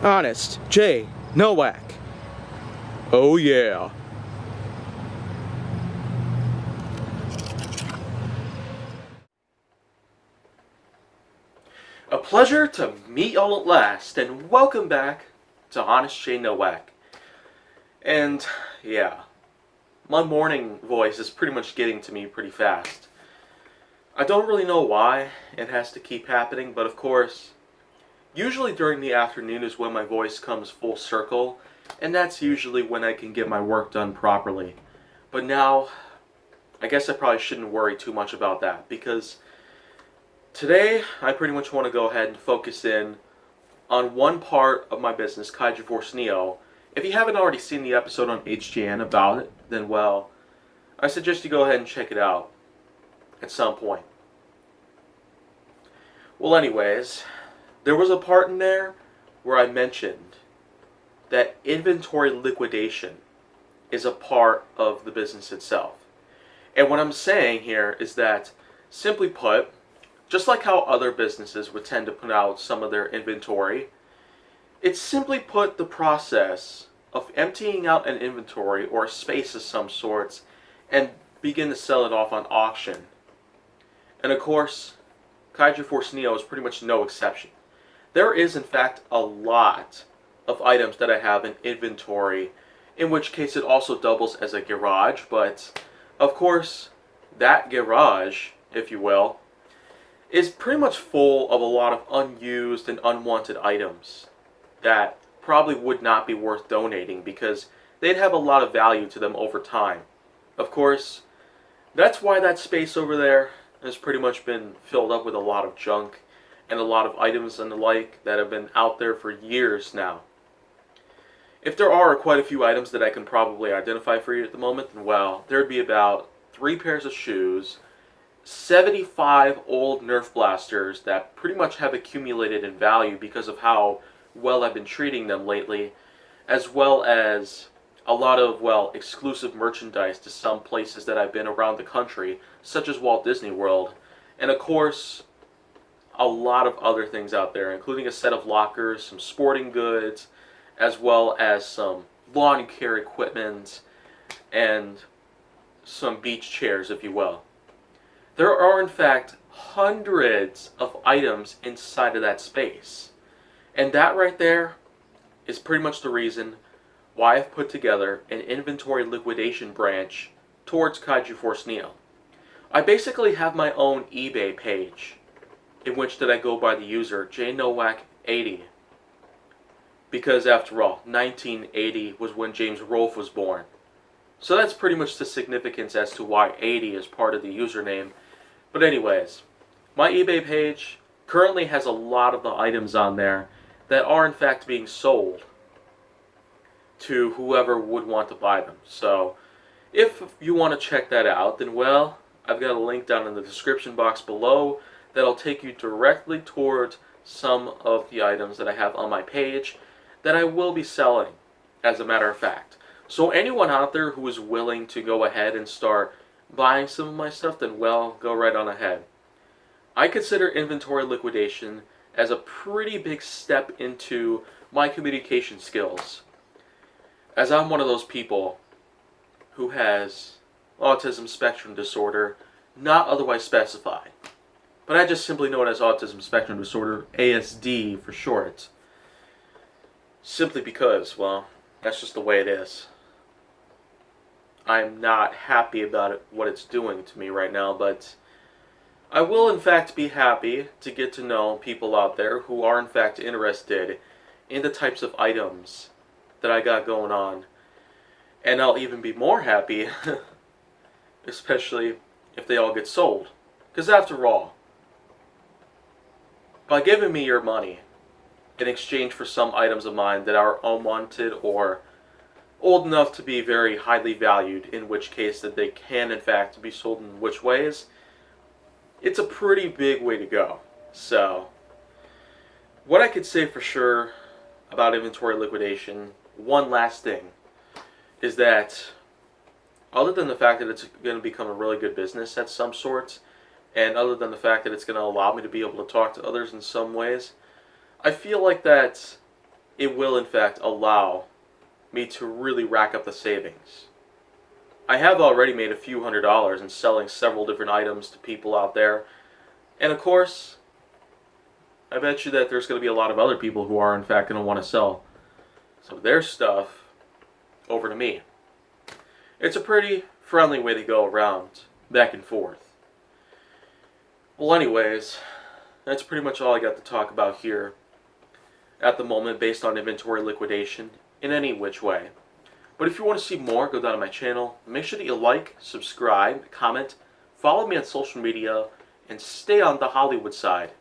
Honest J. Nowak. Oh yeah. A pleasure to meet y'all at last, and welcome back to Honest J. Nowak. And yeah, my morning voice is pretty much getting to me pretty fast. I don't really know why it has to keep happening, but of course, usually during the afternoon is when my voice comes full circle, and that's usually when I can get my work done properly. But now, I guess I probably shouldn't worry too much about that, because today I pretty much want to go ahead and focus in on one part of my business, Kaiju Force Neo. If you haven't already seen the episode on HGN about it, then well, I suggest you go ahead and check it out at some point. Well, anyways, there was a part in there where I mentioned that inventory liquidation is a part of the business itself. And what I'm saying here is that, simply put, just like how other businesses would tend to put out some of their inventory, it's simply put the process of emptying out an inventory or a space of some sorts and begin to sell it off on auction. And of course, Kaiju Force Neo is pretty much no exception. There is in fact a lot of items that I have in inventory, in which case it also doubles as a garage, but of course that garage, if you will, is pretty much full of a lot of unused and unwanted items that probably would not be worth donating because they'd have a lot of value to them over time. Of course, that's why that space over there has pretty much been filled up with a lot of junk and a lot of items and the like that have been out there for years now. If there are quite a few items that I can probably identify for you at the moment, then well, there'd be about 3 pairs of shoes, 75 old Nerf blasters that pretty much have accumulated in value because of how well I've been treating them lately, as well as a lot of, well, exclusive merchandise to some places that I've been around the country, such as Walt Disney World, and of course, a lot of other things out there, including a set of lockers, some sporting goods, as well as some lawn care equipment, and some beach chairs, if you will. There are, in fact, hundreds of items inside of that space. And that right there is pretty much the reason why I've put together an inventory liquidation branch towards Kaiju Force Neo. I basically have my own eBay page, in which that I go by the user JNowak80. Because after all, 1980 was when James Rolfe was born. So that's pretty much the significance as to why 80 is part of the username. But anyways, my eBay page currently has a lot of the items on there that are in fact being sold to whoever would want to buy them. So if you want to check that out, then well, I've got a link down in the description box below that'll take you directly towards some of the items that I have on my page that I will be selling, as a matter of fact. So anyone out there who is willing to go ahead and start buying some of my stuff, then well, go right on ahead. I consider inventory liquidation as a pretty big step into my communication skills, as I'm one of those people who has autism spectrum disorder, not otherwise specified. But I just simply know it as autism spectrum disorder, ASD for short. Simply because, well, that's just the way it is. I'm not happy about it, what it's doing to me right now, but I will in fact be happy to get to know people out there who are in fact interested in the types of items that I got going on. And I'll even be more happy, especially if they all get sold. Because after all, by giving me your money in exchange for some items of mine that are unwanted or old enough to be very highly valued, in which case that they can in fact be sold in which ways, it's a pretty big way to go. So, what I could say for sure about inventory liquidation, one last thing, is that other than the fact that it's going to become a really good business at some sorts, and other than the fact that it's going to allow me to be able to talk to others in some ways, I feel like that it will in fact allow me to really rack up the savings. I have already made a few $100s in selling several different items to people out there. And of course, I bet you that there's going to be a lot of other people who are in fact going to want to sell some of their stuff over to me. It's a pretty friendly way to go around, back and forth. Well, anyways, that's pretty much all I got to talk about here at the moment based on inventory liquidation in any which way. But if you want to see more, go down to my channel. Make sure that you like, subscribe, comment, follow me on social media, and stay on the Hollywood side.